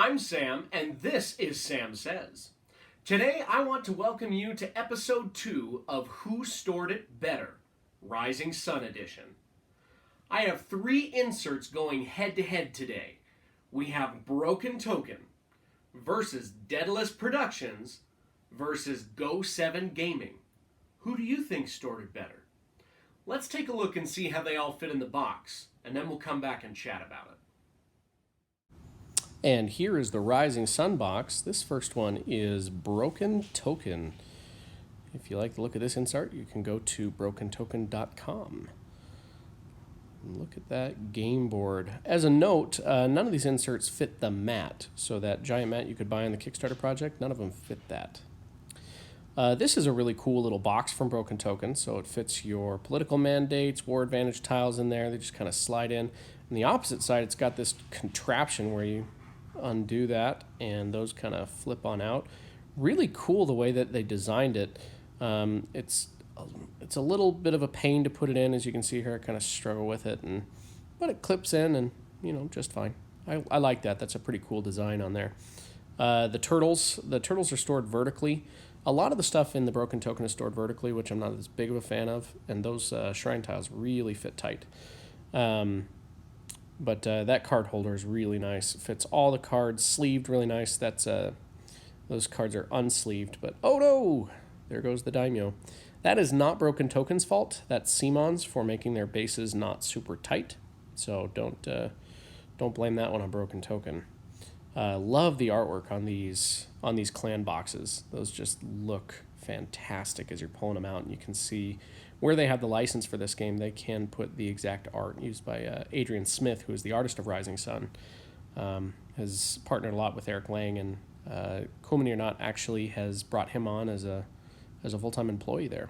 I'm Sam, and this is Sam Says. Today, I want to welcome you to episode 2 of Who Stored It Better? Rising Sun Edition. I have 3 inserts going head to head today. We have Broken Token versus Daedalus Productions versus Go7 Gaming. Who do you think stored it better? Let's take a look and see how they all fit in the box, and then we'll come back and chat about it. And here is the Rising Sun box. This first one is Broken Token. If you like the look of this insert, you can go to brokentoken.com. Look at that game board. As a note, none of these inserts fit the mat. So that giant mat you could buy on the Kickstarter project, none of them fit that. This is a really cool little box from Broken Token. So it fits your political mandates, war advantage tiles in there. They just kind of slide in. On the opposite side, it's got this contraption where you undo that and those kind of flip on out. Really cool the way that they designed it. It's a little bit of a pain to put it in, as you can see here. I kind of struggle with it, but it clips in and just fine. I like that. That's a pretty cool design on there. The turtles are stored vertically. A lot of the stuff in the Broken Token is stored vertically, which I'm not as big of a fan of, and those shrine tiles really fit tight. But that card holder is really nice. It fits all the cards, sleeved really nice. That's those cards are unsleeved, but oh no, there goes the daimyo. That is not Broken Token's fault. That's Simon's for making their bases not super tight. So don't blame that one on Broken Token. Love the artwork on these clan boxes. Those just look fantastic as you're pulling them out, and you can see where they have the license for this game. They can put the exact art used by Adrian Smith, who is the artist of Rising Sun. Has partnered a lot with Eric Lang, and Cool Mini or Not actually has brought him on as a full-time employee there.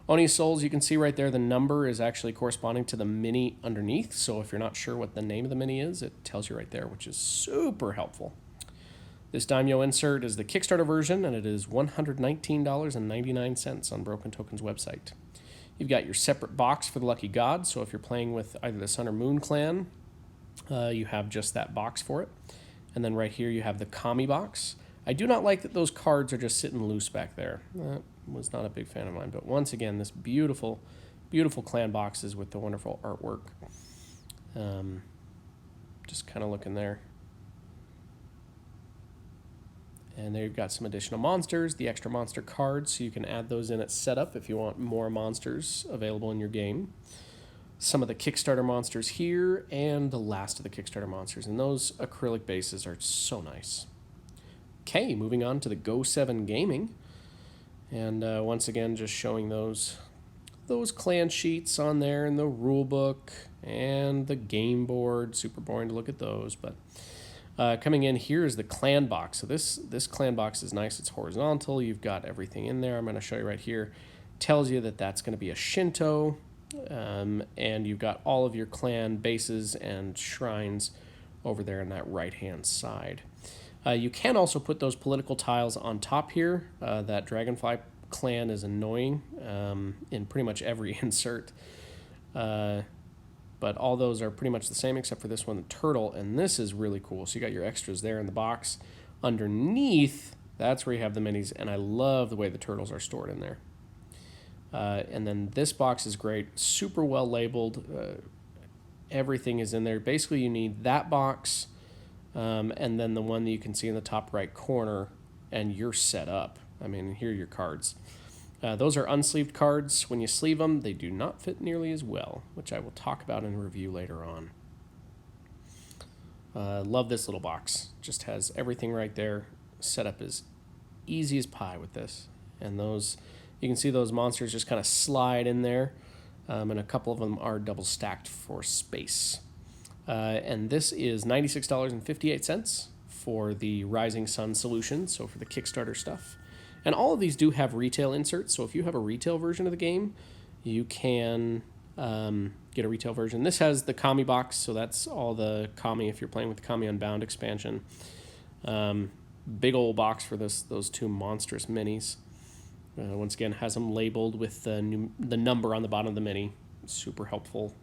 Oni Souls, you can see right there, the number is actually corresponding to the mini underneath. So if you're not sure what the name of the mini is, it tells you right there, which is super helpful. This daimyo insert is the Kickstarter version, and it is $119.99 on Broken Token's website. You've got your separate box for the Lucky God, so if you're playing with either the Sun or Moon clan, you have just that box for it. And then right here you have the Kami box. I do not like that those cards are just sitting loose back there. That was not a big fan of mine. But once again, this beautiful, beautiful clan boxes with the wonderful artwork. Just kind of looking there. And there you've got some additional monsters, the extra monster cards, so you can add those in at setup if you want more monsters available in your game. Some of the Kickstarter monsters here, and the last of the Kickstarter monsters. And those acrylic bases are so nice. Okay, moving on to the Go7 Gaming. And once again, just showing those clan sheets on there, and the rule book, and the game board. Super boring to look at those, but... coming in here is the clan box. So this clan box is nice. It's horizontal. You've got everything in there. I'm going to show you right here. Tells you that that's going to be a Shinto, and you've got all of your clan bases and shrines over there on that right-hand side. You can also put those political tiles on top here. That Dragonfly clan is annoying in pretty much every insert. But all those are pretty much the same except for this one, the turtle, and this is really cool. So you got your extras there in the box. Underneath, that's where you have the minis, and I love the way the turtles are stored in there. And then this box is great, super well labeled. Everything is in there. Basically, you need that box, and then the one that you can see in the top right corner, and you're set up. I mean, here are your cards. Those are unsleeved cards. When you sleeve them, they do not fit nearly as well, which I will talk about in a review later on. Love this little box. Just has everything right there. Setup is easy as pie with this. And those, you can see those monsters just kind of slide in there. And a couple of them are double stacked for space. And this is $96.58 for the Rising Sun solution, so for the Kickstarter stuff. And all of these do have retail inserts, so if you have a retail version of the game, you can get a retail version. This has the Kami box, so that's all the Kami if you're playing with the Kami Unbound expansion. Big old box for those 2 monstrous minis. Once again, has them labeled with the number on the bottom of the mini. Super helpful.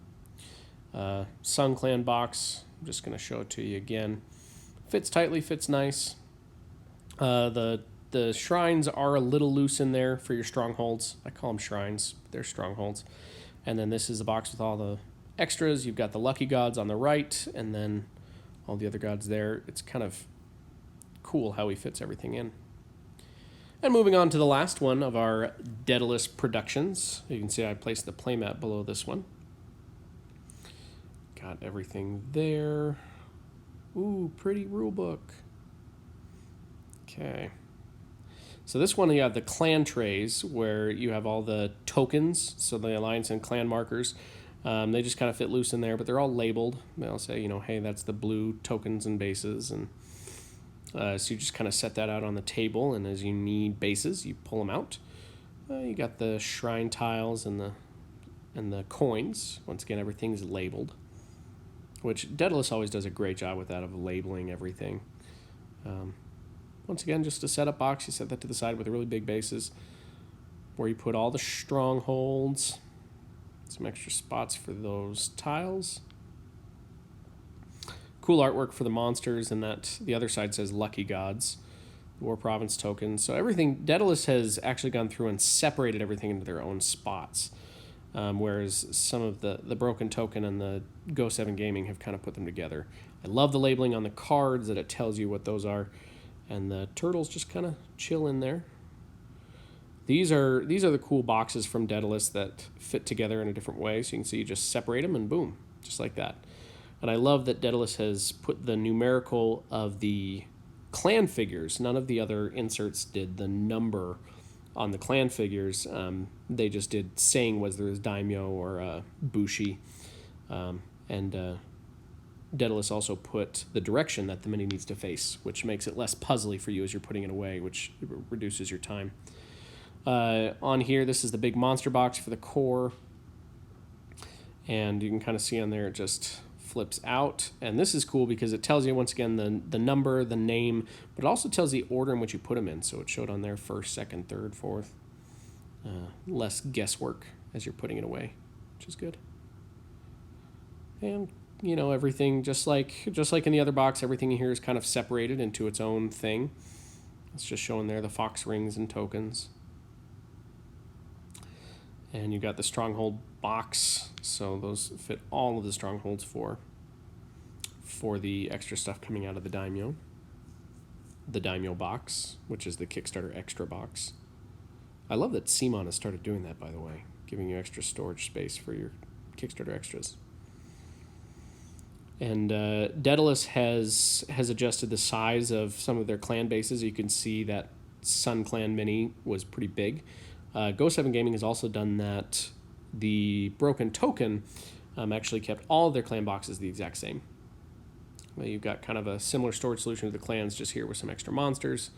Sun Clan box, I'm just going to show it to you again. Fits tightly, fits nice. The shrines are a little loose in there for your strongholds. I call them shrines, but they're strongholds. And then this is a box with all the extras. You've got the lucky gods on the right, and then all the other gods there. It's kind of cool how he fits everything in. And moving on to the last one of our Daedalus productions. You can see I placed the playmat below this one. Got everything there. Ooh, pretty rule book. Okay. So this one, you have the Clan Trays, where you have all the tokens, so the Alliance and Clan markers. They just kind of fit loose in there, but they're all labeled. They'll say, hey, that's the blue tokens and bases, and so you just kind of set that out on the table, and as you need bases, you pull them out. You got the shrine tiles and the coins. Once again, everything's labeled, which Daedalus always does a great job with that, of labeling everything. Once again, just a setup box. You set that to the side with really big bases, where you put all the strongholds. Some extra spots for those tiles. Cool artwork for the monsters, and that the other side says Lucky Gods, War Province tokens. So everything, Daedalus has actually gone through and separated everything into their own spots, whereas some of the Broken Token and the Go 7 Gaming have kind of put them together. I love the labeling on the cards, that it tells you what those are, and the turtles just kind of chill in there. These are the cool boxes from Daedalus that fit together in a different way. So you can see you just separate them and boom, just like that. And I love that Daedalus has put the numerical of the clan figures. None of the other inserts did the number on the clan figures. They just did saying whether it was daimyo or bushi. And Daedalus also put the direction that the mini needs to face, which makes it less puzzly for you as you're putting it away, which reduces your time. On here, this is the big monster box for the core, and you can kind of see on there it just flips out. And this is cool because it tells you, once again, the number, the name, but it also tells the order in which you put them in. So it showed on there first, second, third, fourth. Less guesswork as you're putting it away, which is good. And everything, just like in the other box, everything here is kind of separated into its own thing. It's just showing there the fox rings and tokens. And you've got the stronghold box, so those fit all of the strongholds for the extra stuff coming out of the daimyo. The daimyo box, which is the Kickstarter extra box. I love that Simon has started doing that, by the way, giving you extra storage space for your Kickstarter extras. And Daedalus has adjusted the size of some of their clan bases. You can see that Sun Clan Mini was pretty big. Go 7 Gaming has also done that. The Broken Token actually kept all of their clan boxes the exact same. You've got kind of a similar storage solution to the clans, just here with some extra monsters.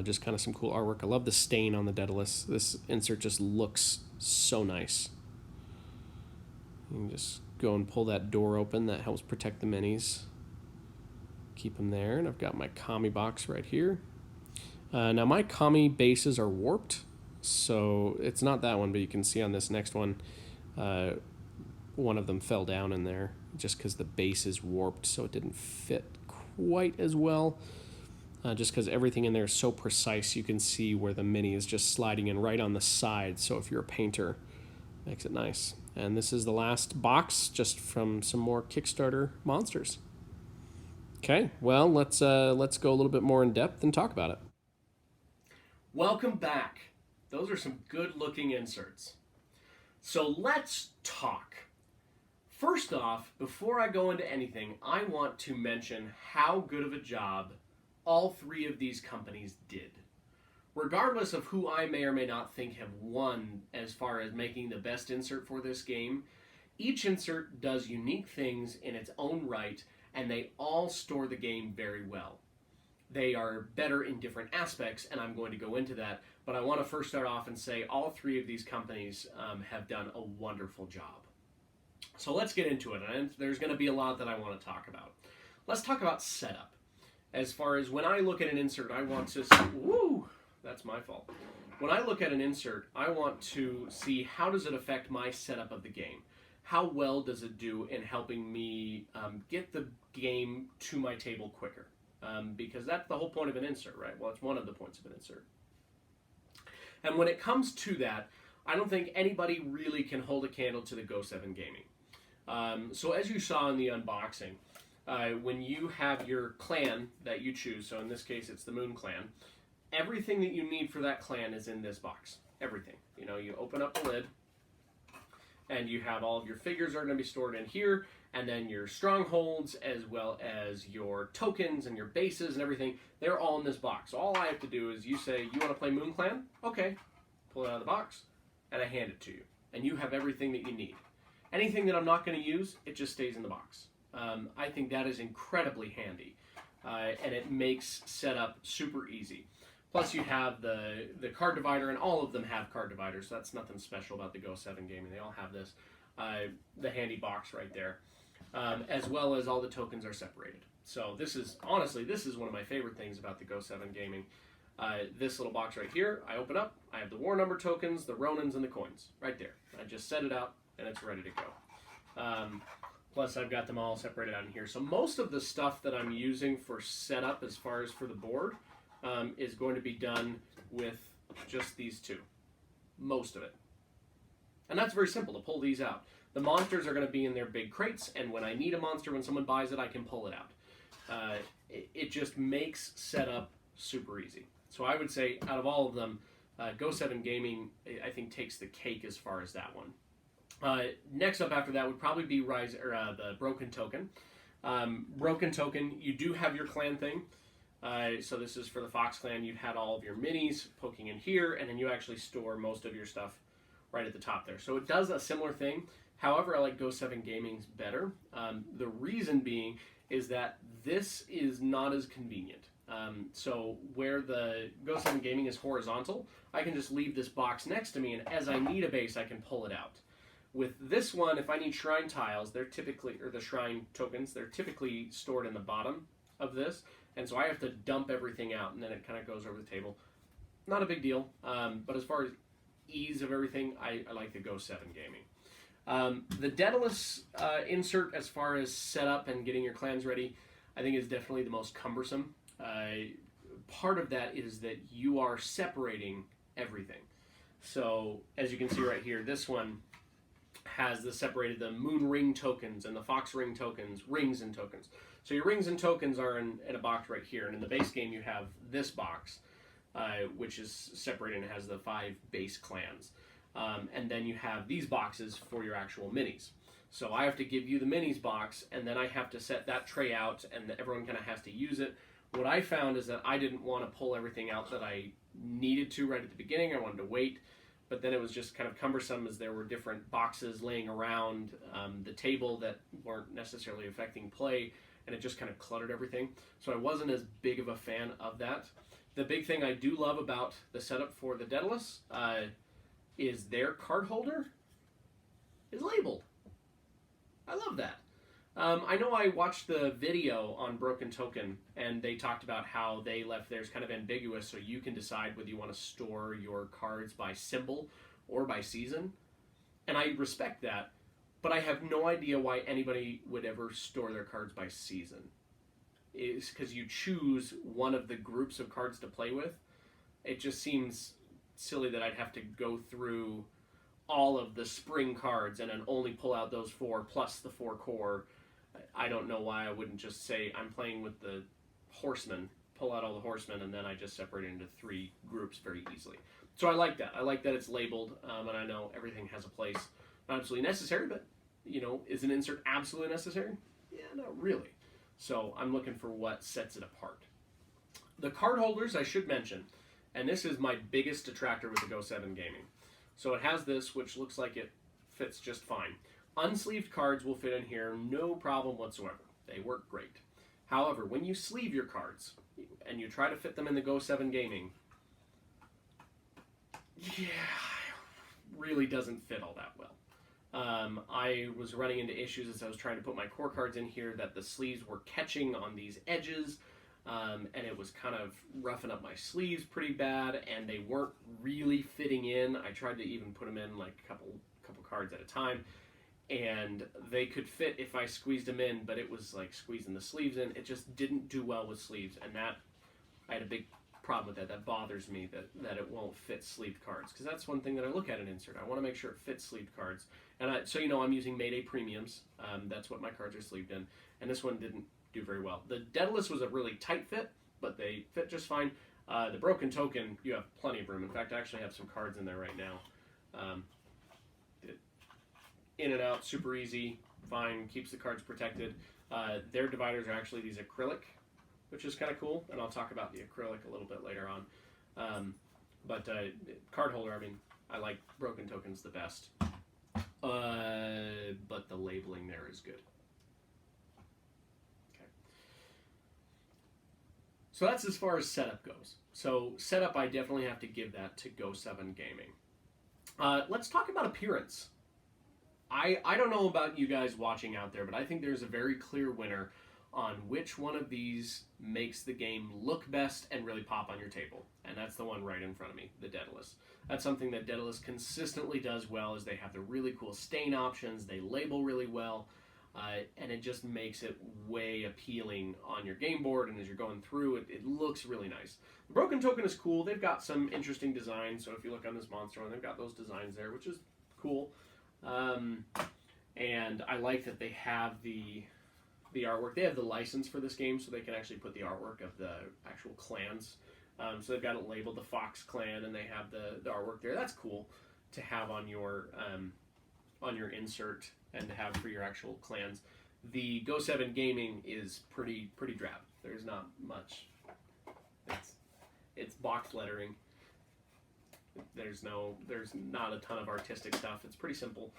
Just kind of some cool artwork. I love the stain on the Daedalus. This insert just looks so nice. You can just go and pull that door open. That helps protect the minis. Keep them there. And I've got my Kami box right here. Now my Kami bases are warped, so it's not that one, but you can see on this next one, one of them fell down in there just because the base is warped, so it didn't fit quite as well. Just because everything in there is so precise, you can see where the mini is just sliding in right on the side, so if you're a painter, it makes it nice. And this is the last box, just from some more Kickstarter monsters. Okay, well, let's go a little bit more in depth and talk about it. Welcome back. Those are some good-looking inserts. So let's talk. First off, before I go into anything, I want to mention how good of a job all three of these companies did. Regardless of who I may or may not think have won as far as making the best insert for this game, each insert does unique things in its own right, and they all store the game very well. They are better in different aspects, and I'm going to go into that, but I want to first start off and say all three of these companies have done a wonderful job. So let's get into it, and there's going to be a lot that I want to talk about. Let's talk about setup. As far as when I look at an insert, I want to see, woo, that's my fault. When I look at an insert, I want to see how does it affect my setup of the game. how well does it do in helping me get the game to my table quicker? Because that's the whole point of an insert, right? Well, it's one of the points of an insert. And when it comes to that, I don't think anybody really can hold a candle to the Go 7 Gaming. So as you saw in the unboxing, when you have your clan that you choose, so in this case it's the Moon Clan, everything that you need for that clan is in this box. Everything. You know, you open up the lid, and you have all of your figures are going to be stored in here, and then your strongholds, as well as your tokens and your bases and everything, they're all in this box. So all I have to do is you say, you want to play Moon Clan? Okay. Pull it out of the box, and I hand it to you. And you have everything that you need. Anything that I'm not going to use, it just stays in the box. I think that is incredibly handy, and it makes setup super easy. Plus you have the card divider, and all of them have card dividers, so that's nothing special about the Go 7 Gaming. They all have this, the handy box right there, as well as all the tokens are separated. So this is, honestly, this is one of my favorite things about the Go 7 Gaming. This little box right here, I open up, I have the war number tokens, the Ronins, and the coins right there. I just set it out, and it's ready to go. Plus I've got them all separated out in here. So most of the stuff that I'm using for setup as far as for the board is going to be done with just these two. Most of it. And that's very simple to pull these out. The monsters are going to be in their big crates, and when I need a monster, when someone buys it, I can pull it out. It just makes setup super easy. So I would say out of all of them, Go 7 Gaming, I think, takes the cake as far as that one. Next up after that would probably be the Broken Token. Broken Token, you do have your clan thing. So this is for the Fox Clan. You've had all of your minis poking in here, and then you actually store most of your stuff right at the top there. So it does a similar thing. However, I like Go 7 Gaming's better. The reason being is that this is not as convenient. So where the Go 7 Gaming is horizontal, I can just leave this box next to me, and as I need a base, I can pull it out. With this one, if I need shrine tiles, they're typically, or the shrine tokens, they're typically stored in the bottom of this, and so I have to dump everything out, and then it kind of goes over the table. Not a big deal, but as far as ease of everything, I like the Go 7 Gaming. The Daedalus insert, as far as setup and getting your clans ready, I think is definitely the most cumbersome. Part of that is that you are separating everything. So, as you can see right here, this one has the moon ring tokens and the fox ring tokens, rings and tokens. So your rings and tokens are in a box right here, and in the base game you have this box, which is separated and has the 5 base clans. And then you have these boxes for your actual minis. So I have to give you the minis box, and then I have to set that tray out, and everyone kind of has to use it. What I found is that I didn't want to pull everything out that I needed to right at the beginning. I wanted to wait. But then it was just kind of cumbersome as there were different boxes laying around the table that weren't necessarily affecting play, and it just kind of cluttered everything. So I wasn't as big of a fan of that. The big thing I do love about the setup for the Daedalus is their card holder is labeled. I love that. I know I watched the video on Broken Token, and they talked about how they left theirs kind of ambiguous, so you can decide whether you want to store your cards by symbol or by season. And I respect that, but I have no idea why anybody would ever store their cards by season. It's because you choose one of the groups of cards to play with. It just seems silly that I'd have to go through all of the spring cards and then only pull out those 4 plus the 4 core. I don't know why I wouldn't just say I'm playing with the horsemen, pull out all the horsemen, and then I just separate it into 3 groups very easily. So I like that. I like that it's labeled, and I know everything has a place. Not absolutely necessary, but, you know, is an insert absolutely necessary? Yeah, not really. So I'm looking for what sets it apart. The card holders I should mention, and this is my biggest detractor with the Go 7 Gaming. So it has this, which looks like it fits just fine. Unsleeved cards will fit in here, no problem whatsoever. They work great. However, when you sleeve your cards, and you try to fit them in the Go 7 Gaming, yeah, really doesn't fit all that well. I was running into issues as I was trying to put my core cards in here that the sleeves were catching on these edges, and it was kind of roughing up my sleeves pretty bad, and they weren't really fitting in. I tried to even put them in like a couple cards at a time. and they could fit if I squeezed them in, but it was like squeezing the sleeves in. It just didn't do well with sleeves, and that I had a big problem with that. That bothers me that it won't fit sleeved cards, because that's one thing that I look at an insert. I want to make sure it fits sleeved cards, and so I'm using Mayday Premiums. That's what my cards are sleeved in, and this one didn't do very well. The Daedalus was a really tight fit, but they fit just fine. The Broken Token, you have plenty of room. In fact, I actually have some cards in there right now. In and out, super easy, fine, keeps the cards protected. Their dividers are actually these acrylic, which is kind of cool, and I'll talk about the acrylic a little bit later on. But card holder, I mean, I like Broken Tokens the best. But the labeling there is good. Okay. So that's as far as setup goes. So setup, I definitely have to give that to Go7 Gaming. Let's talk about appearance. I don't know about you guys watching out there, but I think there's a very clear winner on which one of these makes the game look best and really pop on your table. And that's the one right in front of me, the Daedalus. That's something that Daedalus consistently does well, is they have the really cool stain options, they label really well, and it just makes it way appealing on your game board, and as you're going through, it looks really nice. The Broken Token is cool. They've got some interesting designs, so if you look on this monster one, they've got those designs there, which is cool. And I like that they have the artwork. They have the license for this game, so they can actually put the artwork of the actual clans. So they've got it labeled the Fox Clan, and they have the artwork there. That's cool to have on your insert and to have for your actual clans. The Go7 Gaming is pretty drab. There's not much. It's box lettering. There's not a ton of artistic stuff. It's pretty simple.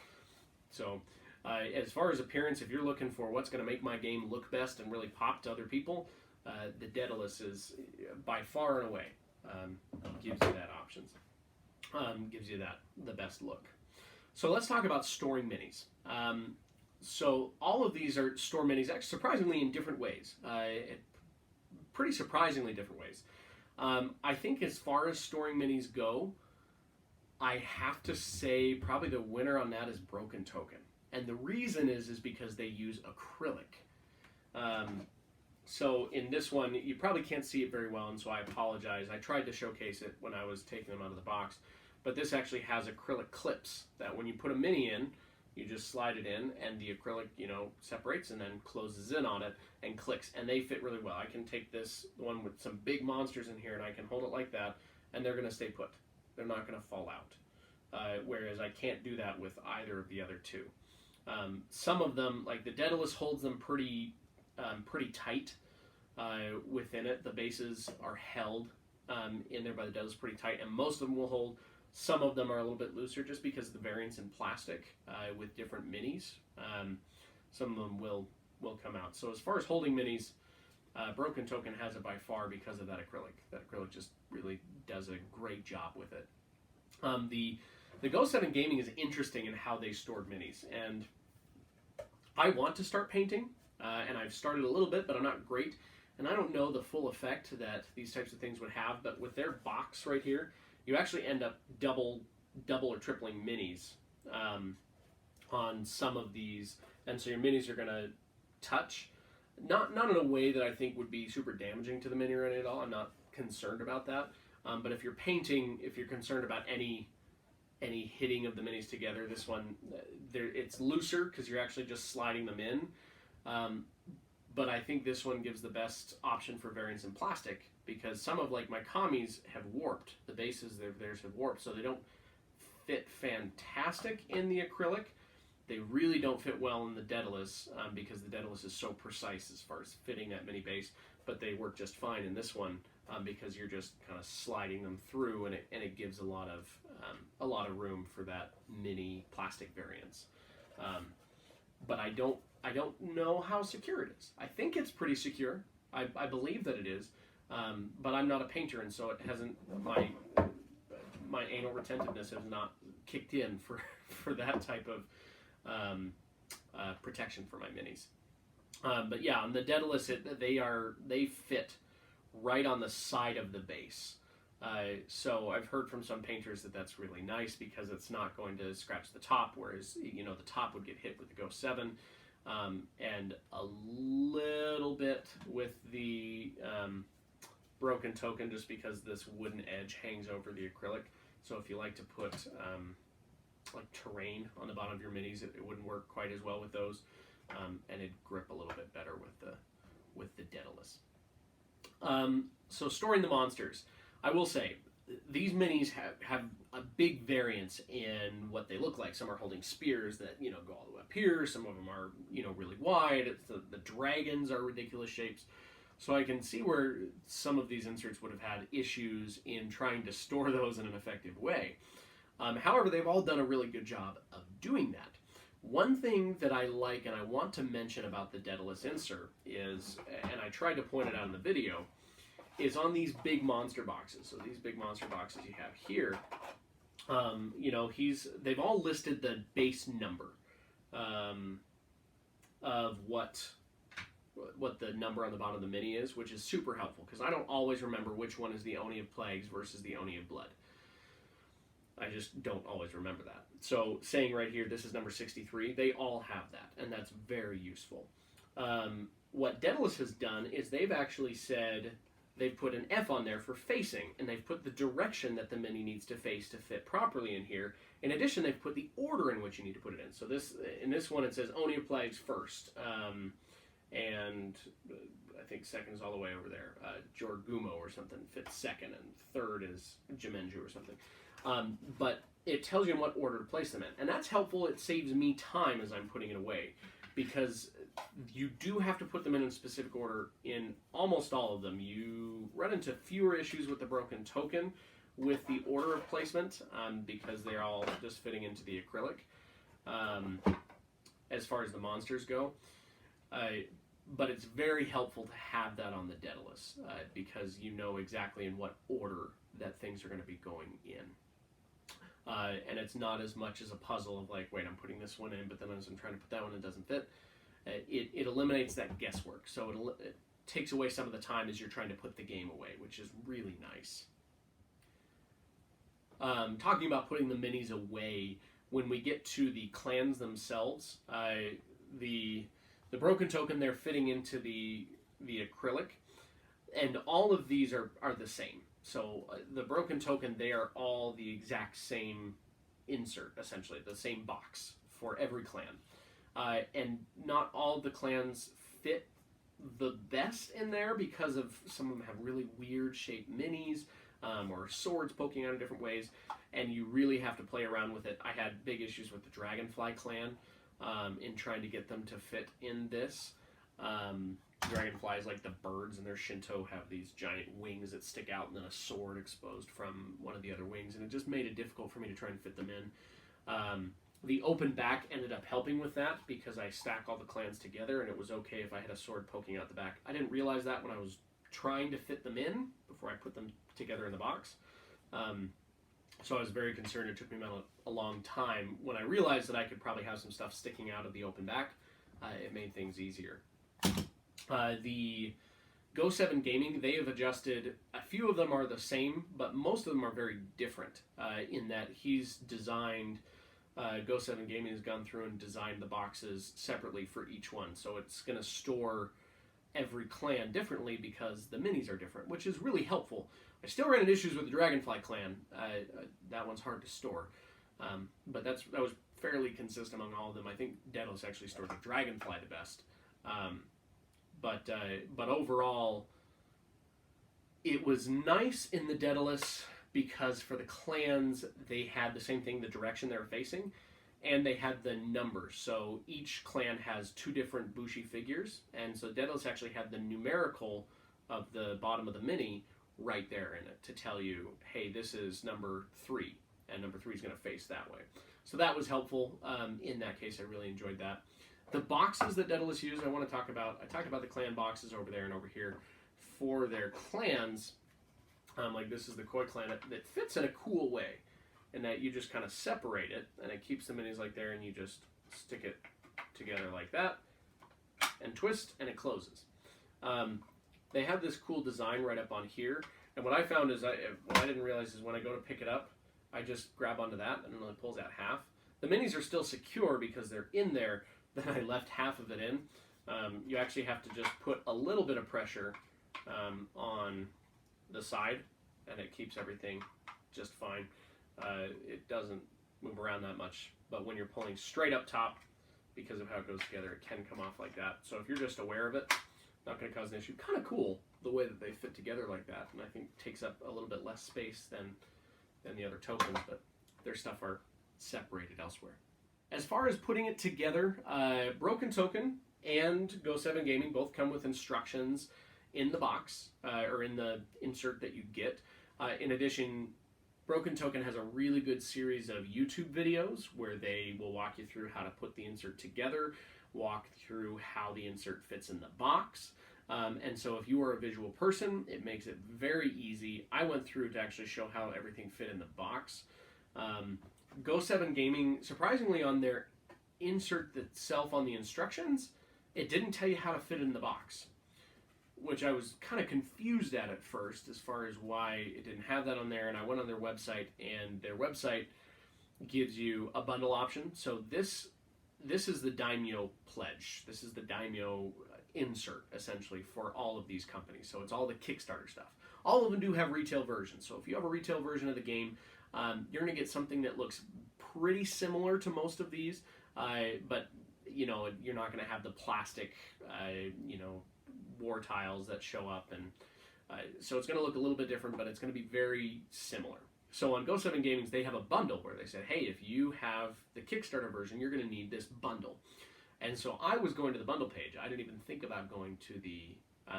So as far as appearance, if you're looking for what's going to make my game look best and really pop to other people, the Daedalus is by far and away gives you that options. Gives you the best look. So let's talk about storing minis. So all of these are store minis, actually surprisingly in different ways. Pretty surprisingly different ways. I think as far as storing minis go, I have to say probably the winner on that is Broken Token. And the reason is because they use acrylic. So in this one, you probably can't see it very well, and so I apologize. I tried to showcase it when I was taking them out of the box. But this actually has acrylic clips that when you put a mini in, you just slide it in, and the acrylic, separates and then closes in on it and clicks. And they fit really well. I can take this one with some big monsters in here, and I can hold it like that, and they're going to stay put. They're not going to fall out. Whereas I can't do that with either of the other two. Some of them, like the Daedalus, holds them pretty tight within it. The bases are held in there by the Daedalus pretty tight, and most of them will hold. Some of them are a little bit looser just because of the variance in plastic with different minis. Some of them will come out. So as far as holding minis, Broken Token has it by far because of that acrylic. That acrylic just really does a great job with it. The Go7 Gaming is interesting in how they stored minis, and I want to start painting, and I've started a little bit, but I'm not great, and I don't know the full effect that these types of things would have, but with their box right here, you actually end up double or tripling minis on some of these, and so your minis are going to touch, not in a way that I think would be super damaging to the mini or anything at all. I'm not concerned about that, but if you're painting, if you're concerned about any hitting of the minis together, this one, it's looser because you're actually just sliding them in, but I think this one gives the best option for variance in plastic, because some of like my commies have warped. The bases, theirs have warped, so they don't fit fantastic in the acrylic. They really don't fit well in the Daedalus because the Daedalus is so precise as far as fitting that mini base, but they work just fine in this one because you're just kind of sliding them through, and it gives a lot of room for that mini plastic variance. But I don't know how secure it is. I think it's pretty secure. I believe that it is. But I'm not a painter, and so it hasn't, my anal retentiveness has not kicked in for that type of protection for my minis. But yeah, on the Daedalus, they fit right on the side of the base. So I've heard from some painters that that's really nice because it's not going to scratch the top, whereas the top would get hit with the Go 7, and a little bit with the broken token, just because this wooden edge hangs over the acrylic. So if you like to put like terrain on the bottom of your minis, it wouldn't work quite as well with those, and it'd grip a little bit better with the Daedalus. So storing the monsters, I will say these minis have a big variance in what they look like. Some are holding spears that go all the way up here. Some of them are really wide. It's the dragons are ridiculous shapes. So I can see where some of these inserts would have had issues in trying to store those in an effective way. However, they've all done a really good job of doing that. One thing that I like and I want to mention about the Daedalus insert is, and I tried to point it out in the video, is on these big monster boxes. So these big monster boxes you have here, they've all listed the base number of what the number on the bottom of the mini is, which is super helpful because I don't always remember which one is the Oni of Plagues versus the Oni of Blood. I just don't always remember that. So saying right here, this is number 63, they all have that, and that's very useful. What Daedalus has done is they've actually said, they've put an F on there for facing, and they've put the direction that the mini needs to face to fit properly in here. In addition, they've put the order in which you need to put it in. So in this one, it says Oni of Plagues first, and I think second is all the way over there. Jorgumo or something fits second, and third is Jimenju or something. But it tells you in what order to place them in. And that's helpful. It saves me time as I'm putting it away, because you do have to put them in a specific order in almost all of them. You run into fewer issues with the broken token with the order of placement, because they're all just fitting into the acrylic as far as the monsters go. But it's very helpful to have that on the Daedalus, because you know exactly in what order that things are going to be going in. And it's not as much as a puzzle of like, wait, I'm putting this one in, but then as I'm trying to put that one in, it doesn't fit. It eliminates that guesswork. So it takes away some of the time as you're trying to put the game away, which is really nice. Talking about putting the minis away, when we get to the clans themselves, the broken token, they're fitting into the acrylic, and all of these are the same. So the broken token, they are all the exact same insert, essentially, the same box for every clan. And not all the clans fit the best in there because of some of them have really weird shaped minis, or swords poking out in different ways, and you really have to play around with it. I had big issues with the Dragonfly clan in trying to get them to fit in this. Dragonflies, like the birds in their Shinto, have these giant wings that stick out and then a sword exposed from one of the other wings, and it just made it difficult for me to try and fit them in. The open back ended up helping with that because I stack all the clans together, and it was okay if I had a sword poking out the back. I didn't realize that when I was trying to fit them in before I put them together in the box. So I was very concerned. It took me a long time. When I realized that I could probably have some stuff sticking out of the open back, it made things easier. The Go 7 Gaming, they have adjusted, a few of them are the same, but most of them are very different in that he's designed, Go 7 Gaming has gone through and designed the boxes separately for each one. So it's going to store every clan differently because the minis are different, which is really helpful. I still ran into issues with the Dragonfly clan. That one's hard to store. But that was fairly consistent among all of them. I think Daedalus actually stored the Dragonfly the best. But overall, it was nice in the Daedalus because for the clans, they had the same thing, the direction they were facing, and they had the numbers. So each clan has two different Bushi figures, and so Daedalus actually had the numerical of the bottom of the mini right there in it to tell you, hey, this is number 3, and number 3 is going to face that way. So that was helpful. In that case, I really enjoyed that. The boxes that Daedalus used, I want to talk about. I talked about the clan boxes over there and over here for their clans. Like this is the Koi clan that fits in a cool way, in that you just kind of separate it, and it keeps the minis like there, and you just stick it together like that, and twist, and it closes. They have this cool design right up on here And what I found is, what I didn't realize is when I go to pick it up, I just grab onto that and it only pulls out half. The minis are still secure because they're in there, then I left half of it in. You actually have to just put a little bit of pressure on the side, and it keeps everything just fine. It doesn't move around that much, but when you're pulling straight up top, because of how it goes together, it can come off like that. So if you're just aware of it, not going to cause an issue. Kind of cool the way that they fit together like that, and I think takes up a little bit less space than the other tokens, but their stuff are separated elsewhere. As far as putting it together, Broken Token and Go7 Gaming both come with instructions in the box, or in the insert that you get. In addition, Broken Token has a really good series of YouTube videos where they will walk you through how to put the insert together, walk through how the insert fits in the box. And so if you are a visual person, it makes it very easy. I went through to actually show how everything fit in the box. Go7 Gaming, surprisingly, on their insert itself on the instructions, it didn't tell you how to fit it in the box, which I was kind of confused at first as far as why it didn't have that on there. And I went on their website, and their website gives you a bundle option. So this is the Daimyo pledge. This is the Daimyo insert, essentially, for all of these companies. So it's all the Kickstarter stuff. All of them do have retail versions. So if you have a retail version of the game, you're going to get something that looks pretty similar to most of these, but you're not going to have the plastic, war tiles that show up, and so it's going to look a little bit different, but it's going to be very similar. So on Go7 Gaming, they have a bundle where they said, hey, if you have the Kickstarter version, you're going to need this bundle. And so I was going to the bundle page. I didn't even think about going to the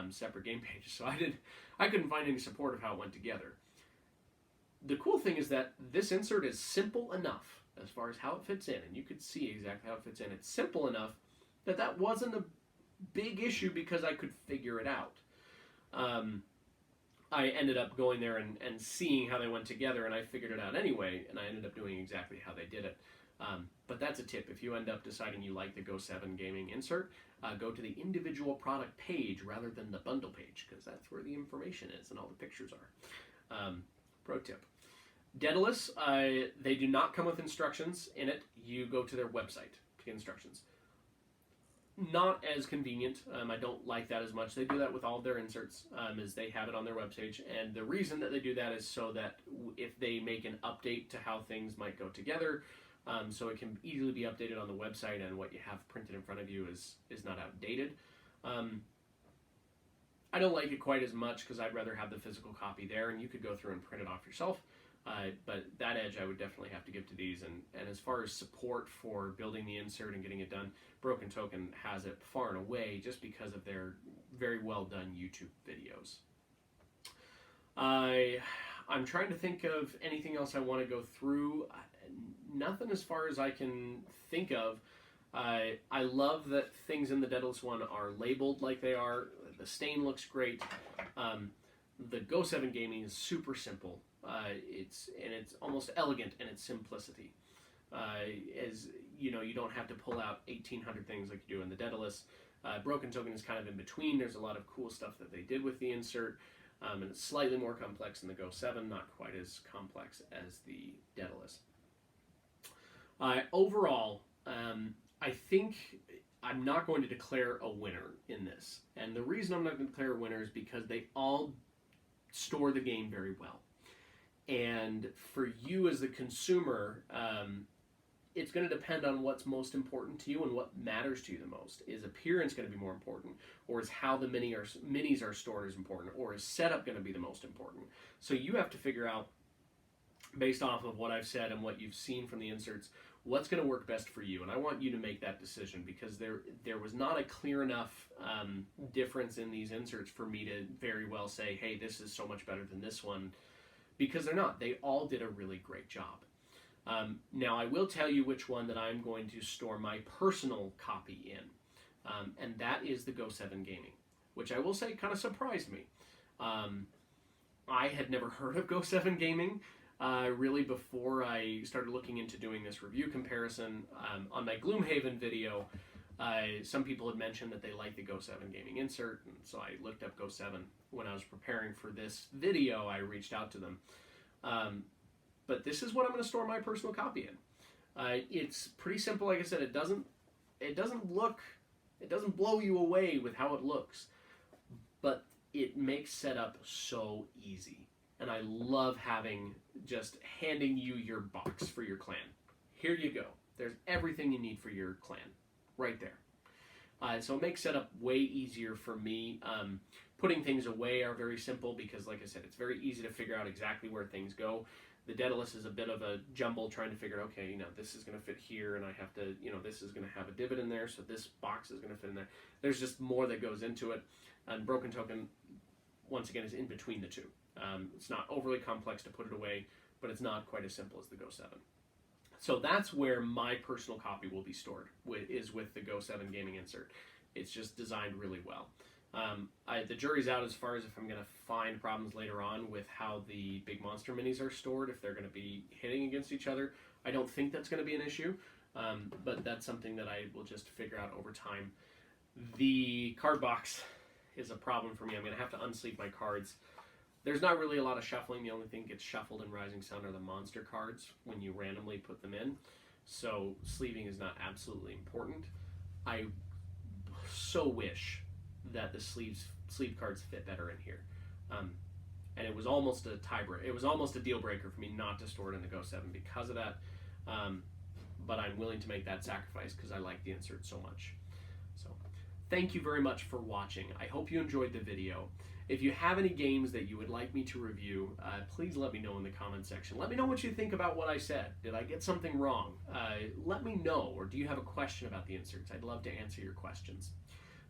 separate game pages, so I couldn't find any support of how it went together. The cool thing is that this insert is simple enough as far as how it fits in, and you could see exactly how it fits in. It's simple enough that wasn't a big issue because I could figure it out. I ended up going there and seeing how they went together, and I figured it out anyway, and I ended up doing exactly how they did it. But that's a tip. If you end up deciding you like the Go7 Gaming insert, go to the individual product page rather than the bundle page, because that's where the information is and all the pictures are. Pro tip. Daedalus, they do not come with instructions in it. You go to their website to get instructions. Not as convenient. I don't like that as much. They do that with all of their inserts, as they have it on their webpage. And the reason that they do that is so that if they make an update to how things might go together, so it can easily be updated on the website, and what you have printed in front of you is not outdated. I don't like it quite as much because I'd rather have the physical copy there, and you could go through and print it off yourself. But that edge I would definitely have to give to these. And as far as support for building the insert and getting it done, Broken Token has it far and away just because of their very well done YouTube videos. I'm trying to think of anything else I want to go through. Nothing as far as I can think of. I love that things in the Daedalus one are labeled like they are. The stain looks great. The Go7 Gaming is super simple. It's almost elegant in its simplicity. As you know, you don't have to pull out 1,800 things like you do in the Daedalus. Broken Token is kind of in between. There's a lot of cool stuff that they did with the insert, and it's slightly more complex in the Go7, not quite as complex as the Daedalus. Overall, I think I'm not going to declare a winner in this. And the reason I'm not going to declare a winner is because they all store the game very well. And for you as the consumer, it's going to depend on what's most important to you and what matters to you the most. Is appearance going to be more important? Or is how the minis are stored is important? Or is setup going to be the most important? So you have to figure out, based off of what I've said and what you've seen from the inserts, what's going to work best for you. And I want you to make that decision, because there was not a clear enough difference in these inserts for me to very well say, hey, this is so much better than this one, because they're not. They all did a really great job. Now, I will tell you which one that I'm going to store my personal copy in, and that is the Go7 Gaming, which I will say kind of surprised me. I had never heard of Go7 Gaming really before I started looking into doing this review comparison. On my Gloomhaven video, Some people had mentioned that they like the Go 7 gaming insert, and so I looked up Go 7. When I was preparing for this video, I reached out to them. But this is what I'm going to store my personal copy in. It's pretty simple. Like I said, it doesn't blow you away with how it looks, but it makes setup so easy. And I love just handing you your box for your clan. Here you go. There's everything you need for your clan right there. So it makes setup way easier for me. Putting things away are very simple because, like I said, it's very easy to figure out exactly where things go. The Daedalus is a bit of a jumble trying to figure out, okay, this is going to fit here, and I have to, this is going to have a divot in there, so this box is going to fit in there. There's just more that goes into it. And Broken Token, once again, is in between the two. It's not overly complex to put it away, but it's not quite as simple as the Go 7. So that's where my personal copy will be stored, is with the Go 7 gaming insert. It's just designed really well. The jury's out as far as if I'm going to find problems later on with how the big monster minis are stored, if they're going to be hitting against each other. I don't think that's going to be an issue, but that's something that I will just figure out over time. The card box is a problem for me. I'm going to have to unsleeve my cards. There's not really a lot of shuffling. The only thing that gets shuffled in Rising Sun are the monster cards when you randomly put them in. So sleeving is not absolutely important. I so wish that the sleeve cards fit better in here. And it was almost a tiebreaker. It was almost a deal breaker for me not to store it in the Go 7 because of that. But I'm willing to make that sacrifice because I like the insert so much. So thank you very much for watching. I hope you enjoyed the video. If you have any games that you would like me to review, please let me know in the comment section. Let me know what you think about what I said. Did I get something wrong? Let me know, or do you have a question about the inserts? I'd love to answer your questions.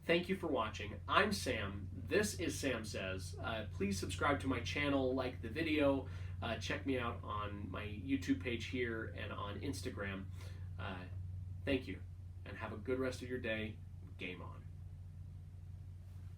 Thank you for watching. I'm Sam. This is Sam Says. Please subscribe to my channel, like the video, check me out on my YouTube page here and on Instagram. Thank you, and have a good rest of your day. Game on.